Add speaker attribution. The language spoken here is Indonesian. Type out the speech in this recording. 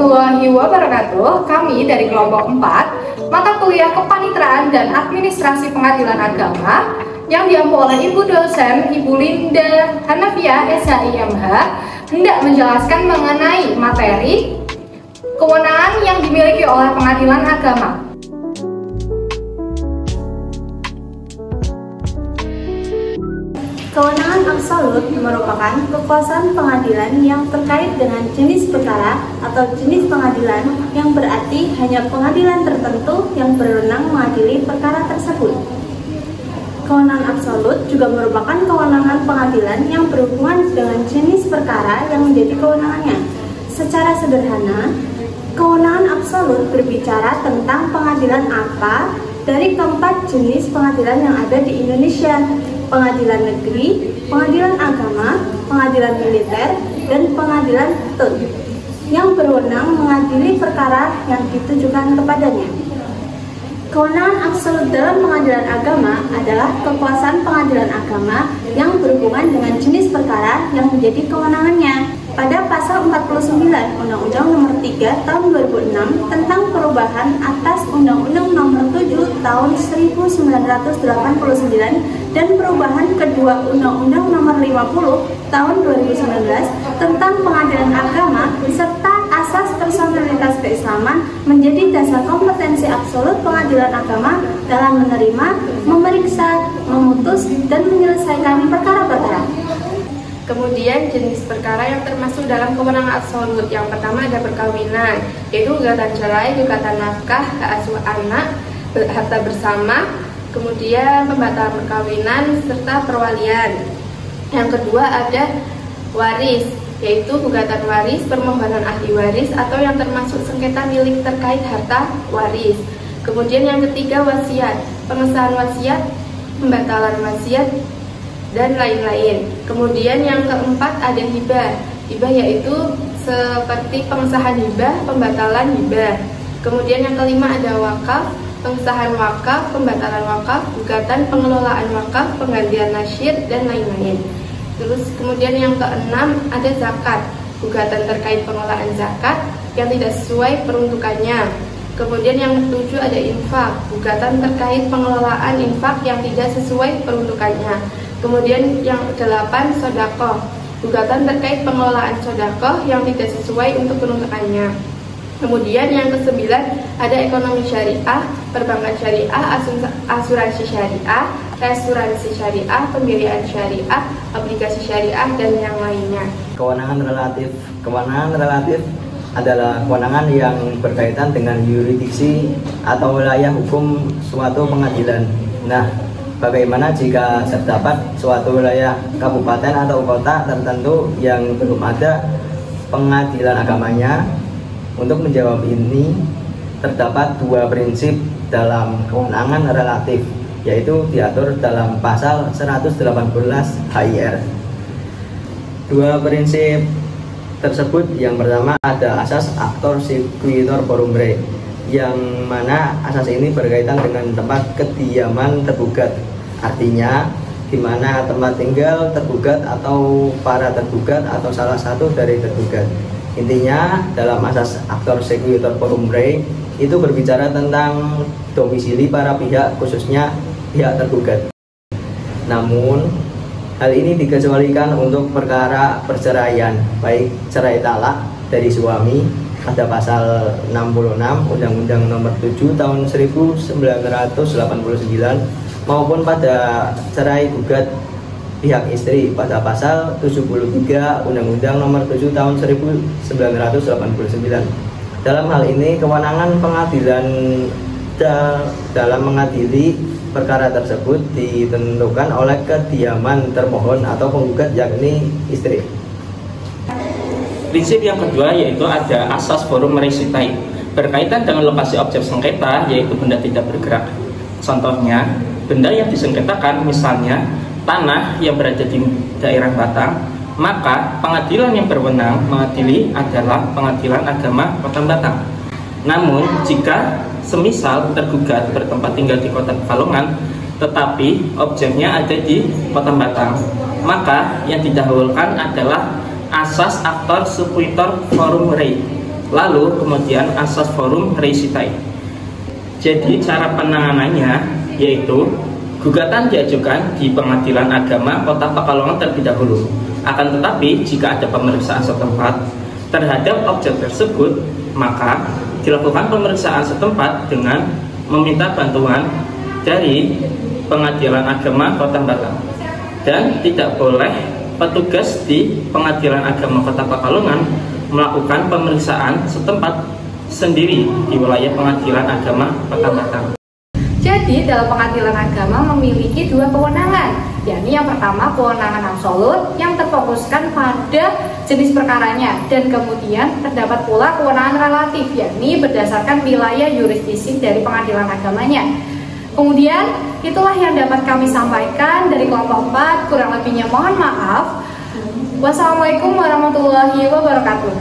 Speaker 1: warahmatullahi wabarakatuh. Kami dari kelompok 4 mata kuliah Kepanitraan dan Administrasi Pengadilan Agama yang diampu oleh Ibu dosen Ibu Linda Hanafiah SHIMH hendak menjelaskan mengenai materi kewenangan yang dimiliki oleh Pengadilan Agama.
Speaker 2: Kewenangan absolut merupakan kekuasaan pengadilan yang terkait dengan jenis perkara atau jenis pengadilan, yang berarti hanya pengadilan tertentu yang berwenang mengadili perkara tersebut. Kewenangan absolut juga merupakan kewenangan pengadilan yang berhubungan dengan jenis perkara yang menjadi kewenangannya. Secara sederhana, kewenangan absolut berbicara tentang pengadilan apa dari keempat jenis pengadilan yang ada di Indonesia: pengadilan negeri, pengadilan agama, pengadilan militer, dan pengadilan tun, yang berwenang mengadili perkara yang ditujukan kepadanya. Kewenangan absolut dalam pengadilan agama adalah kekuasaan pengadilan agama yang berhubungan dengan jenis perkara yang menjadi kewenangannya. Pada pasal 49 Undang-Undang Nomor 3 Tahun 2006 tentang perubahan atas Undang-Undang Nomor 7 Tahun 1989 dan perubahan kedua Undang-Undang Nomor 50 Tahun 2019 tentang pengadilan agama serta asas personalitas keislaman menjadi dasar kompetensi absolut pengadilan agama dalam menerima, memeriksa, memutus, dan menyelesaikan perkara-perkara.
Speaker 3: Kemudian jenis perkara yang termasuk dalam kewenangan absolut, yang pertama ada perkawinan, yaitu gugatan cerai, gugatan nafkah, hak asuh anak, harta bersama, kemudian pembatalan perkawinan serta perwalian. Yang kedua ada waris, yaitu gugatan waris, permohonan ahli waris atau yang termasuk sengketa milik terkait harta waris. Kemudian yang ketiga wasiat, pengesahan wasiat, pembatalan wasiat, dan lain-lain. Kemudian yang keempat ada hibah. Hibah yaitu seperti pengesahan hibah, pembatalan hibah. Kemudian yang kelima ada wakaf, pengesahan wakaf, pembatalan wakaf, gugatan pengelolaan wakaf, penggantian nasyid, dan lain-lain. Terus kemudian yang keenam ada zakat, gugatan terkait pengelolaan zakat yang tidak sesuai peruntukannya. Kemudian yang ketujuh ada infak, gugatan terkait pengelolaan infak yang tidak sesuai peruntukannya. Kemudian yang kedelapan sodakoh, gugatan terkait pengelolaan sodakoh yang tidak sesuai untuk peruntukannya. Kemudian yang kesembilan ada ekonomi syariah, perbankan syariah, asuransi syariah, asuransi syariah, pembiayaan syariah, aplikasi syariah, dan yang lainnya.
Speaker 4: Kewenangan relatif adalah kewenangan yang berkaitan dengan yurisdiksi atau wilayah hukum suatu pengadilan. Nah, bagaimana jika terdapat suatu wilayah kabupaten atau kota tertentu yang belum ada pengadilan agamanya? Untuk menjawab ini, terdapat dua prinsip dalam kewenangan relatif, yaitu diatur dalam pasal 118 HIR. Dua prinsip tersebut, yang pertama ada asas actor sequitur forum rei, yang mana asas ini berkaitan dengan tempat kediaman tergugat. Artinya, di mana tempat tinggal tergugat atau para tergugat atau salah satu dari tergugat. Intinya, dalam asas actor sequitur forum rei itu berbicara tentang domisili para pihak, khususnya pihak tergugat. Namun, hal ini dikecualikan untuk perkara perceraian, baik cerai talak dari suami pada pasal 66 Undang-Undang Nomor 7 Tahun 1989 maupun pada cerai gugat pihak istri pada pasal 73 Undang-Undang Nomor 7 Tahun 1989. Dalam hal ini, kewenangan pengadilan dalam mengadili perkara tersebut ditentukan oleh kediaman termohon atau penggugat, yakni istri.
Speaker 5: Prinsip yang kedua yaitu ada asas forum recitae, berkaitan dengan lokasi objek sengketa, yaitu benda tidak bergerak. Contohnya, benda yang disengketakan misalnya tanah yang berada di daerah Batang, maka pengadilan yang berwenang mengadili adalah Pengadilan Agama Kota Batang. Namun, jika semisal tergugat bertempat tinggal di Kota Pekalongan, tetapi objeknya ada di Kota Batang, maka yang didahulukan adalah asas actor sequitur forum rei, Lalu kemudian asas forum resitae. Jadi cara penanganannya yaitu gugatan diajukan di Pengadilan Agama Kota Pekalongan terlebih dahulu. Akan tetapi jika ada pemeriksaan setempat terhadap objek tersebut, maka dilakukan pemeriksaan setempat dengan meminta bantuan dari Pengadilan Agama Kota Batam. Dan tidak boleh petugas di Pengadilan Agama Kota Pekalongan melakukan pemeriksaan setempat sendiri di wilayah Pengadilan Agama Kota Batam.
Speaker 1: Jadi dalam pengadilan agama memiliki dua kewenangan, yakni yang pertama kewenangan absolut yang terfokuskan pada jenis perkaranya, dan kemudian terdapat pula kewenangan relatif, yakni berdasarkan wilayah yurisdiksi dari pengadilan agamanya. Kemudian itulah yang dapat kami sampaikan dari kelompok 4, kurang lebihnya mohon maaf. Wassalamualaikum warahmatullahi wabarakatuh.